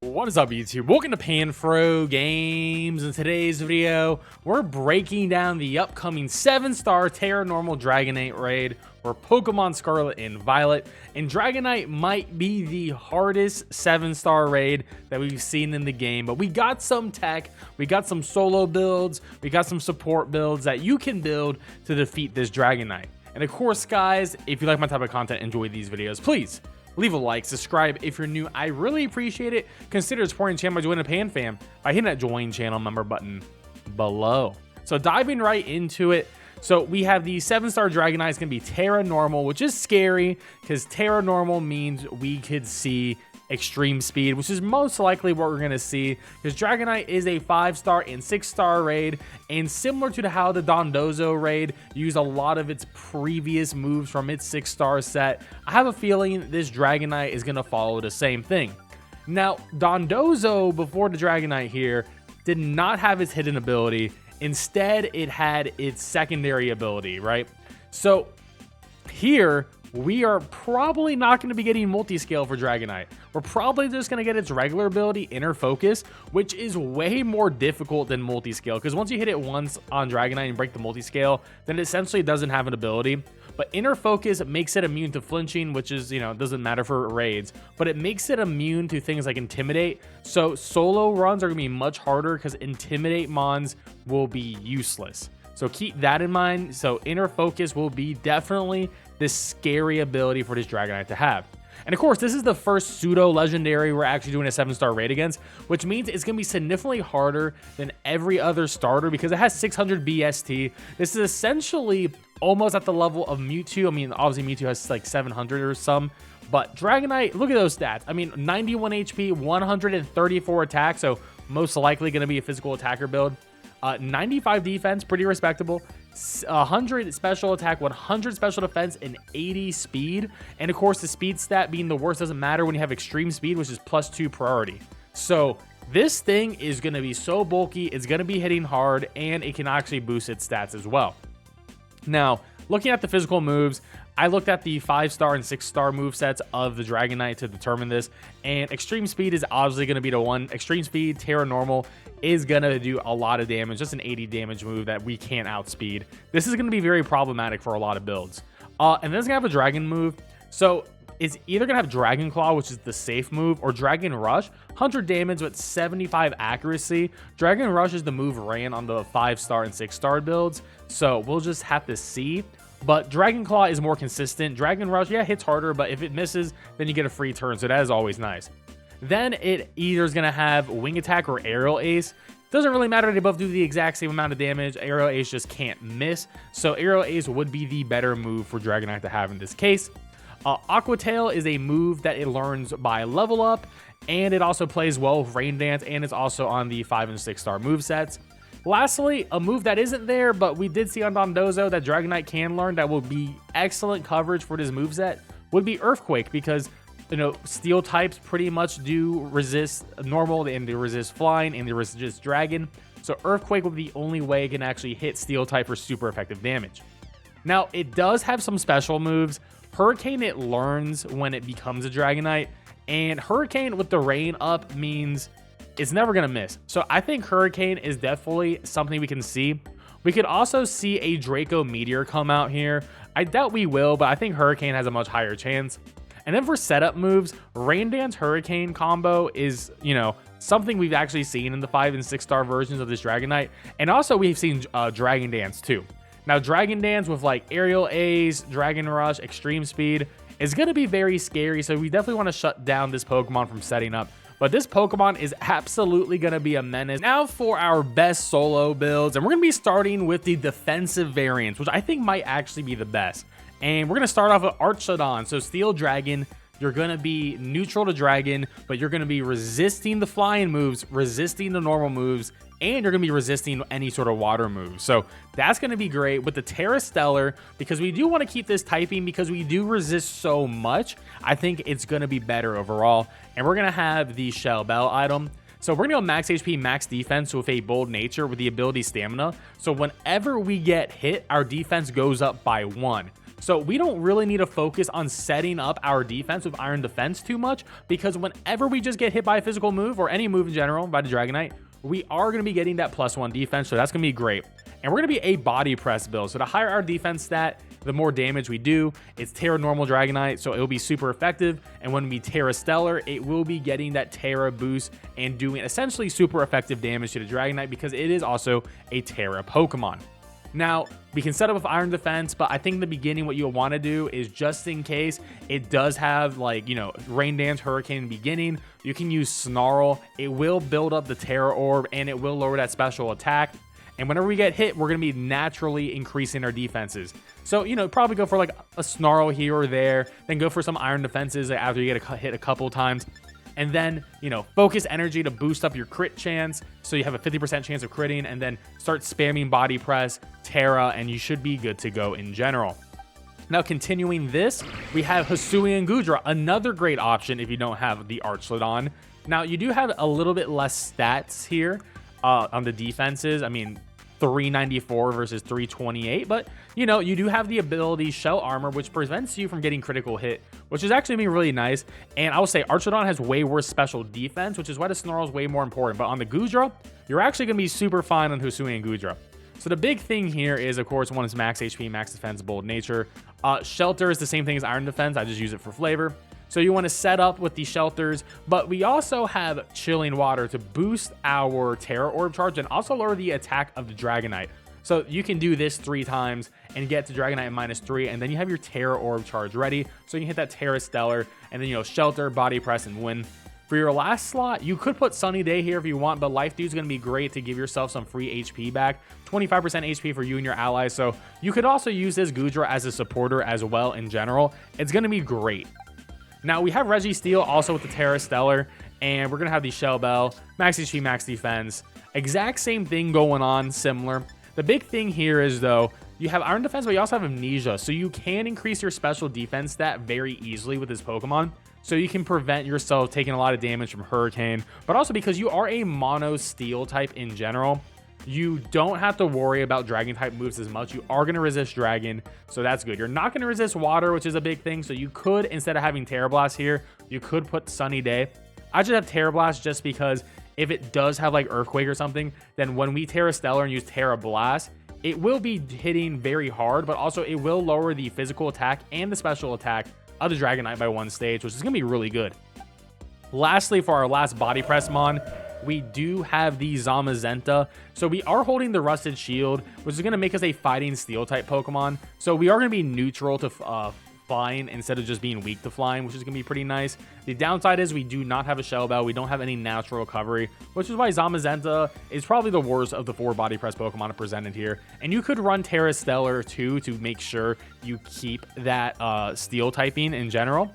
What is up, YouTube? Welcome to PanFro Games. In today's video, we're breaking down the upcoming 7-star Terra Normal Dragonite Raid for Pokemon Scarlet and Violet. And Dragonite might be the hardest 7-star raid that we've seen in the game, but we got some tech, we got some solo builds, we got some support builds that you can build to defeat this Dragonite. And of course, guys, if you like my type of content, enjoy these videos, please leave a like, subscribe if you're new. I really appreciate it. Consider supporting the channel by joining the Pan Fam by hitting that join channel member button below. So diving right into it. So we have the 7-star Dragonite. It's going to be Terra Normal, which is scary because Terra Normal means we could see extreme speed, which is most likely what we're going to see because Dragonite is a 5-star and 6-star raid, and similar to how the Dondozo raid used a lot of its previous moves from its 6-star set, I have a feeling this Dragonite is going to follow the same thing. Now, Dondozo before the Dragonite here did not have its hidden ability. Instead, it had its secondary ability, right? So here we are probably not going to be getting multi-scale for Dragonite. We're probably just going to get its regular ability, Inner Focus, which is way more difficult than multi-scale, because once you hit it once on Dragonite and break the multi-scale, then it essentially doesn't have an ability. But Inner Focus makes it immune to flinching, which is, doesn't matter for raids, but it makes it immune to things like Intimidate. So solo runs are going to be much harder because Intimidate mons will be useless. So keep that in mind. So Inner Focus will be definitely this scary ability for this Dragonite to have. And of course, this is the first pseudo legendary we're actually doing a 7-star raid against, which means it's going to be significantly harder than every other starter because it has 600 BST. This is essentially almost at the level of Mewtwo. I mean, obviously Mewtwo has like 700 or some, but Dragonite, look at those stats. I mean, 91 HP, 134 attack, so most likely going to be a physical attacker build. 95 defense, pretty respectable. 100 special attack, 100 special defense, and 80 speed. And of course, the speed stat being the worst doesn't matter when you have extreme speed, which is +2 priority. So this thing is going to be so bulky, it's going to be hitting hard, and it can actually boost its stats as well. Now, looking at the physical moves, I looked at the 5-star and 6-star movesets of the Dragonite to determine this, and Extreme Speed is obviously going to be the one. Extreme Speed, Terra Normal, is going to do a lot of damage, just an 80 damage move that we can't outspeed. This is going to be very problematic for a lot of builds. And then it's going to have a Dragon move, so it's either going to have Dragon Claw, which is the safe move, or Dragon Rush, 100 damage with 75 accuracy. Dragon Rush is the move ran on the 5-star and 6-star builds, so we'll just have to see. But Dragon Claw is more consistent. Dragon Rush, yeah, hits harder, but if it misses, then you get a free turn, so that is always nice. Then it either is going to have Wing Attack or Aerial Ace. Doesn't really matter, they both do the exact same amount of damage. Aerial Ace just can't miss, so Aerial Ace would be the better move for Dragonite to have in this case. Aqua Tail is a move that it learns by level up, and it also plays well with Rain Dance, and it's also on the 5 and 6-star movesets. Lastly, a move that isn't there, but we did see on Dondozo that Dragonite can learn that will be excellent coverage for this moveset would be Earthquake, because steel types pretty much do resist normal, and they resist flying, and they resist dragon. So Earthquake will be the only way it can actually hit steel type for super effective damage. Now, it does have some special moves. Hurricane it learns when it becomes a Dragonite, and Hurricane with the rain up means it's never going to miss. So I think Hurricane is definitely something we can see. We could also see a Draco Meteor come out here. I doubt we will, but I think Hurricane has a much higher chance. And then for setup moves, Rain Dance Hurricane combo is, something we've actually seen in the 5 and 6-star versions of this Dragonite. And also we've seen Dragon Dance too. Now Dragon Dance with like Aerial Ace, Dragon Rush, Extreme Speed is going to be very scary. So we definitely want to shut down this Pokemon from setting up. But this Pokemon is absolutely going to be a menace. Now for our best solo builds, and we're going to be starting with the defensive variants, which I think might actually be the best. And we're going to start off with Archeodon. So Steel Dragon, you're going to be neutral to Dragon, but you're going to be resisting the flying moves, resisting the normal moves, and you're going to be resisting any sort of water moves. So that's going to be great with the Terra Stellar, because we do want to keep this typing because we do resist so much. I think it's going to be better overall. And we're going to have the Shell Bell item. So we're going to go max HP, max defense with a bold nature with the ability Stamina. So whenever we get hit, our defense goes up by 1. So we don't really need to focus on setting up our defense with Iron Defense too much, because whenever we just get hit by a physical move or any move in general by the Dragonite, we are going to be getting that +1 defense. So that's going to be great. And we're going to be a body press build. So the higher our defense stat, the more damage we do. It's Terra normal Dragonite, so it'll be super effective. And when we Terra Stellar, it will be getting that Terra boost and doing essentially super effective damage to the Dragonite, because it is also a Terra Pokemon. Now, we can set up with Iron Defense, but I think in the beginning what you'll want to do is, just in case it does have, like, you know, Rain Dance, Hurricane in the beginning, you can use Snarl. It will build up the Terra Orb, and it will lower that special attack. And whenever we get hit, we're going to be naturally increasing our defenses. So, you know, probably go for like a Snarl here or there, then go for some Iron Defenses after you get hit a couple times. And then, you know, focus energy to boost up your crit chance, so you have a 50% chance of critting, and then start spamming Body Press, Terra, and you should be good to go in general. Now, continuing this, we have Hisuian Goodra, another great option if you don't have the Archlodon. Now, you do have a little bit less stats here on the defenses. I mean, 394 versus 328, but you know, you do have the ability Shell Armor, which prevents you from getting critical hit, which is actually being really nice. And I will say Archlodon has way worse special defense, which is why the Snarl is way more important. But on the Goodra, you're actually going to be super fine on Hisuian Goodra. So the big thing here is, of course, one is max HP, max defense, bold nature. Shelter is the same thing as Iron Defense. I just use it for flavor. So you want to set up with the shelters, but we also have Chilling Water to boost our Terra Orb charge and also lower the attack of the Dragonite. So you can do this 3 times and get to Dragonite -3, and then you have your Terra Orb charge ready. So you can hit that Terra Stellar, and then, you know, Shelter, Body Press, and win. For your last slot, you could put Sunny Day here if you want, but Life Dew is going to be great to give yourself some free HP back. 25% HP for you and your allies. So you could also use this Goodra as a supporter as well in general. It's going to be great. Now, we have Registeel also with the Terra Stellar, and we're going to have the Shell Bell, max HP, max defense. Exact same thing going on, similar. The big thing here is, though, you have Iron Defense, but you also have Amnesia, so you can increase your special defense stat very easily with this Pokemon. So you can prevent yourself taking a lot of damage from Hurricane, but also because you are a mono steel type in general, you don't have to worry about dragon type moves as much. You are going to resist dragon, so that's good. You're not going to resist water, which is a big thing. So you could, instead of having Terra Blast here, you could put Sunny Day. I just have Terra Blast just because if it does have like Earthquake or something, then when we Terra Stellar and use Terra Blast, it will be hitting very hard, but also it will lower the physical attack and the special attack of the Dragonite by 1 stage, which is going to be really good. Lastly, for our last Body Press Mon, we do have the Zamazenta. So we are holding the Rusted Shield, which is going to make us a fighting steel type Pokemon. So we are going to be neutral to flying instead of just being weak to flying, which is going to be pretty nice. The downside is we do not have a Shell Bell. We don't have any natural recovery, which is why Zamazenta is probably the worst of the 4 Body Press Pokemon presented here. And you could run Terra Stellar too to make sure you keep that steel typing in general.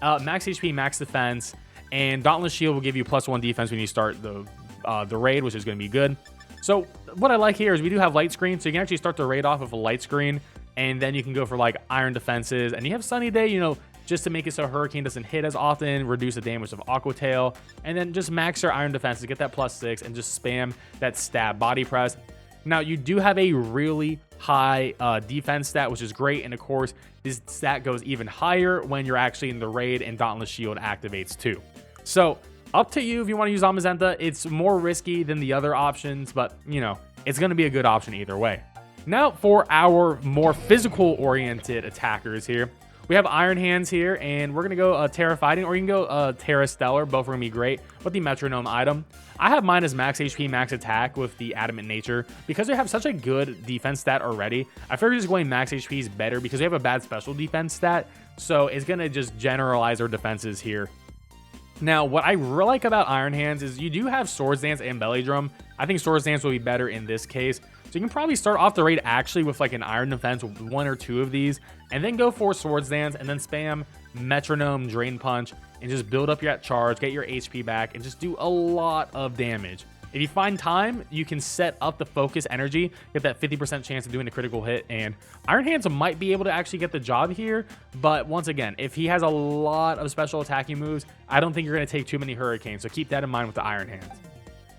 Max HP, max defense. And Dauntless Shield will give you +1 defense when you start the raid, which is going to be good. So what I like here is we do have Light Screen, so you can actually start the raid off with a Light Screen, and then you can go for like Iron Defenses, and you have Sunny Day, you know, just to make it so Hurricane doesn't hit as often, reduce the damage of Aqua Tail, and then just max your Iron Defense to get that +6 and just spam that Stab Body Press. Now, you do have a really high defense stat, which is great, and of course, this stat goes even higher when you're actually in the raid and Dauntless Shield activates too. So, up to you if you want to use Zamazenta. It's more risky than the other options, but, you know, it's going to be a good option either way. Now, for our more physical-oriented attackers here, we have Iron Hands here, and we're going to go Terra Fighting, or you can go Terra Stellar. Both are going to be great with the Metronome item. I have mine as max HP, max attack with the Adamant Nature. Because they have such a good defense stat already, I figure just going max HP is better because they have a bad special defense stat. So it's going to just generalize our defenses here. Now, what I really like about Iron Hands is you do have Swords Dance and Belly Drum. I think Swords Dance will be better in this case. So you can probably start off the raid actually with like an Iron Defense, 1 or 2 of these, and then go for Swords Dance, and then spam Metronome, Drain Punch, and just build up your charge, get your HP back, and just do a lot of damage. If you find time, you can set up the focus energy, get that 50% chance of doing a critical hit, and Iron Hands might be able to actually get the job here, but once again, if he has a lot of special attacking moves, I don't think you're going to take too many Hurricanes, so keep that in mind with the Iron Hands.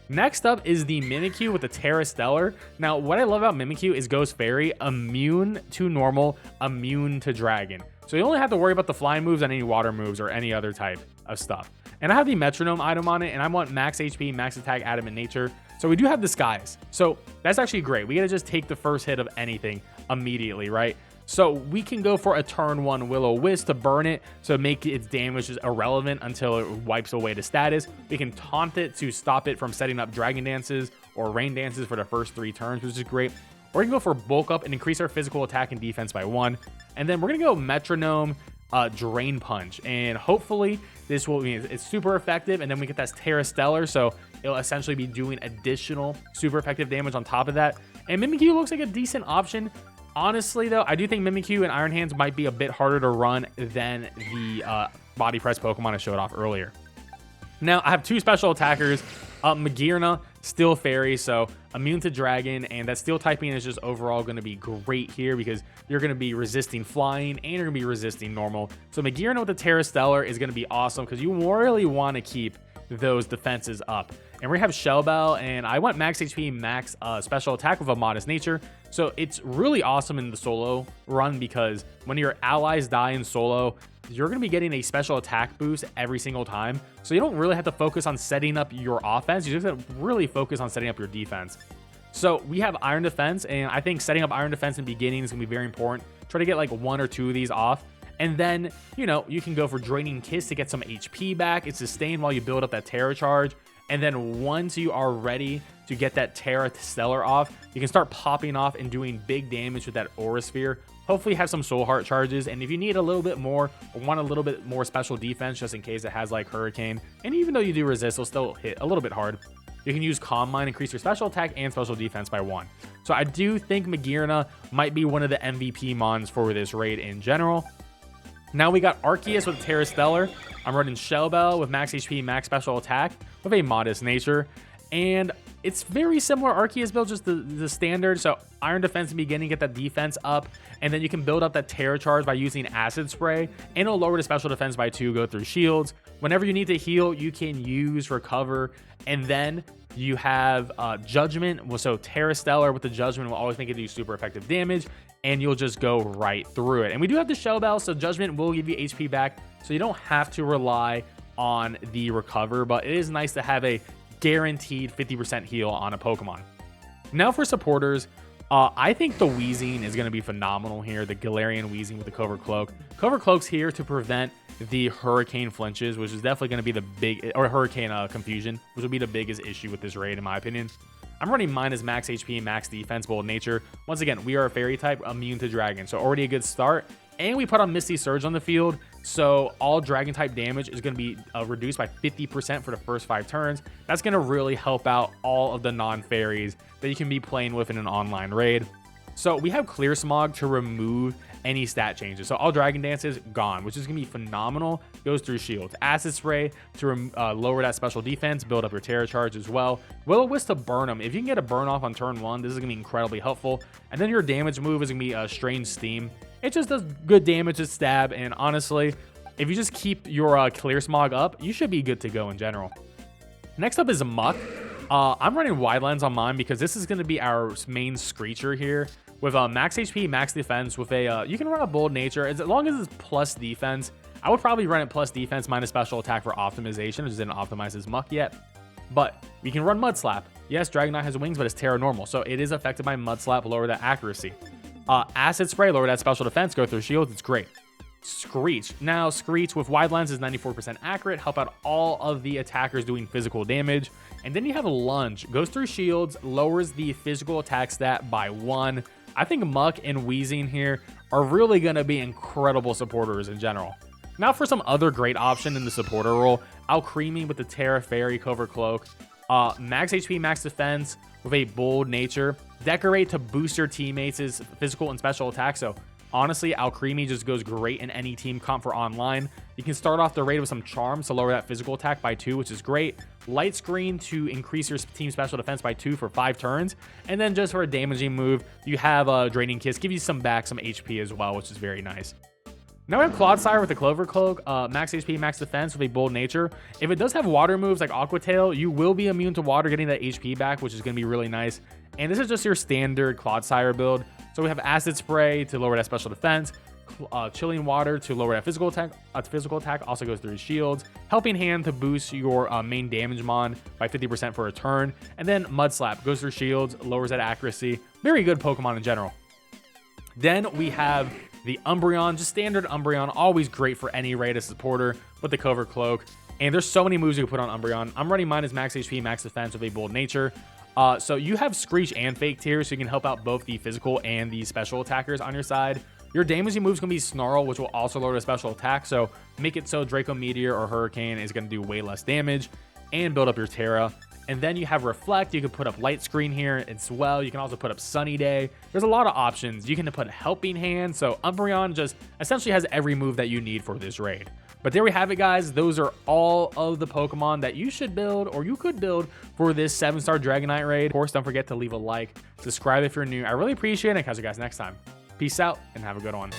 Next up is the Mimikyu with the Terra Stellar. Now, what I love about Mimikyu is Ghost Fairy, immune to normal, immune to dragon. So you only have to worry about the flying moves and any water moves or any other type of stuff. And I have the Metronome item on it, and I want max HP, max attack, adamant nature. So we do have Disguise. So that's actually great. We gotta just take the first hit of anything immediately, right? So we can go for a turn 1 Will-O-Wisp to burn it, so make its damage irrelevant until it wipes away the status. We can taunt it to stop it from setting up Dragon Dances or Rain Dances for the first 3 turns, which is great. Or we can go for Bulk Up and increase our physical attack and defense by 1. And then we're going to go Metronome, Drain Punch. And hopefully this will mean it's super effective, and then we get that Terra Stellar, so it'll essentially be doing additional super effective damage on top of that. And Mimikyu looks like a decent option. Honestly, though, I do think Mimikyu and Iron Hands might be a bit harder to run than the Body Press Pokemon I showed off earlier. Now, I have 2 special attackers. Magearna, Steel Fairy, so immune to Dragon, and that Steel typing is just overall going to be great here because you're going to be resisting flying and you're going to be resisting normal. So Magearna with the Terra Stellar is going to be awesome because you really want to keep those defenses up. And we have Shell Bell, and I went max HP, max special attack with a modest nature. So it's really awesome in the solo run because when your allies die in solo, you're going to be getting a special attack boost every single time. So you don't really have to focus on setting up your offense. You just have to really focus on setting up your defense. So we have Iron Defense, and I think setting up Iron Defense in the beginning is going to be very important. Try to get like 1 or 2 of these off. And then, you know, you can go for Draining Kiss to get some HP back. It's sustained while you build up that Terra Charge. And then once you are ready to get that Terra Stellar off, you can start popping off and doing big damage with that Aura Sphere. Hopefully have some Soul Heart charges. And if you need a little bit more or want a little bit more special defense, just in case it has like Hurricane, and even though you do resist, it'll still hit a little bit hard. You can use Calm Mind, increase your special attack and special defense by 1. So I do think Magearna might be one of the MVP mons for this raid in general. Now we got Arceus with Terra Stellar. I'm running Shell Bell with max HP, max special attack with a modest nature. And it's very similar Arceus build, just the standard. So Iron Defense in the beginning, get that defense up. And then you can build up that Terra Charge by using Acid Spray. And it'll lower the special defense by 2, go through shields. Whenever you need to heal, you can use Recover. And then you have Judgment. So Terra Stellar with the Judgment will always make it do super effective damage. And you'll just go right through it. And we do have the Shell Bell, so Judgment will give you HP back. So you don't have to rely on the Recover. But it is nice to have a guaranteed 50% heal on a Pokemon. Now for supporters, I think the Weezing is going to be phenomenal here. The Galarian Weezing with the Covert Cloak. Covert Cloak's here to prevent the Hurricane flinches, which is definitely going to be the big, or Hurricane confusion, which will be the biggest issue with this raid in my opinion. I'm running mine as max HP, max defense, bold nature. Once again, we are a fairy type, immune to dragon, so already a good start. And we put on Misty Surge on the field, so all dragon type damage is going to be reduced by 50% for the first 5 turns. That's going to really help out all of the non-fairies that you can be playing with in an online raid. So we have Clear Smog to remove any stat changes. So all Dragon Dances gone, which is going to be phenomenal. Goes through shields. Acid Spray to lower that special defense, build up your Terra Charge as well. Will-O-Wisp to burn them. If you can get a burn off on turn 1, this is going to be incredibly helpful. And then your damage move is going to be Strange Steam. It just does good damage to stab, and honestly, if you just keep your Clear Smog up, you should be good to go in general. Next up is Muck. I'm running Wide Lens on mine because this is going to be our main Screecher here. With max HP, max defense, with a you can run a bold nature as long as it's plus defense. I would probably run it plus defense minus special attack for optimization, which didn't optimize his Muck yet. But we can run Mud Slap. Yes, Dragonite has wings, but it's Terra normal, so it is affected by Mud Slap, lower that accuracy. Acid Spray, lower that special defense, go through shields, it's great. Screech. Now, Screech with Wide Lens is 94% accurate, help out all of the attackers doing physical damage. And then you have a Lunge, goes through shields, lowers the physical attack stat by 1. I think Muck and Weezing here are really going to be incredible supporters in general. Now for some other great option in the supporter role, Alcremie with the Terra Fairy Covert Cloak. Max HP, max defense with a bold nature. Decorate to boost your teammates' physical and special attack. So honestly, Alcremie just goes great in any team comp for online. You can start off the raid with some charms to lower that physical attack by 2, which is great. Light Screen to increase your team special defense by 2 for 5 turns. And then just for a damaging move, you have a Draining Kiss, give you some back, some HP as well, which is very nice. Now we have Clodsire with the Clover Cloak, max HP, max defense with a bold nature. If it does have water moves like Aqua Tail, you will be immune to water, getting that HP back, which is going to be really nice. And this is just your standard Clodsire build. So we have Acid Spray to lower that special defense, Chilling Water to lower that physical attack. Physical attack also goes through his shields. Helping Hand to boost your main damage mon by 50% for a turn. And then Mud Slap goes through shields, lowers that accuracy. Very good Pokemon in general. Then we have the Umbreon, just standard Umbreon, always great for any raid as supporter with the Clover Cloak. And there's so many moves you can put on Umbreon. I'm running mine as max HP, max defense with a bold nature. So you have Screech and Fake Tear, so you can help out both the physical and the special attackers on your side. Your damaging move is going to be Snarl, which will also lower the special attack. So make it so Draco Meteor or Hurricane is going to do way less damage and build up your Terra. And then you have Reflect. You can put up Light Screen here as well. You can also put up Sunny Day. There's a lot of options. You can put Helping Hand. So Umbreon just essentially has every move that you need for this raid. But there we have it, guys. Those are all of the Pokemon that you should build or you could build for this 7-star Dragonite raid. Of course, don't forget to leave a like, subscribe if you're new. I really appreciate it. Catch you guys next time. Peace out and have a good one.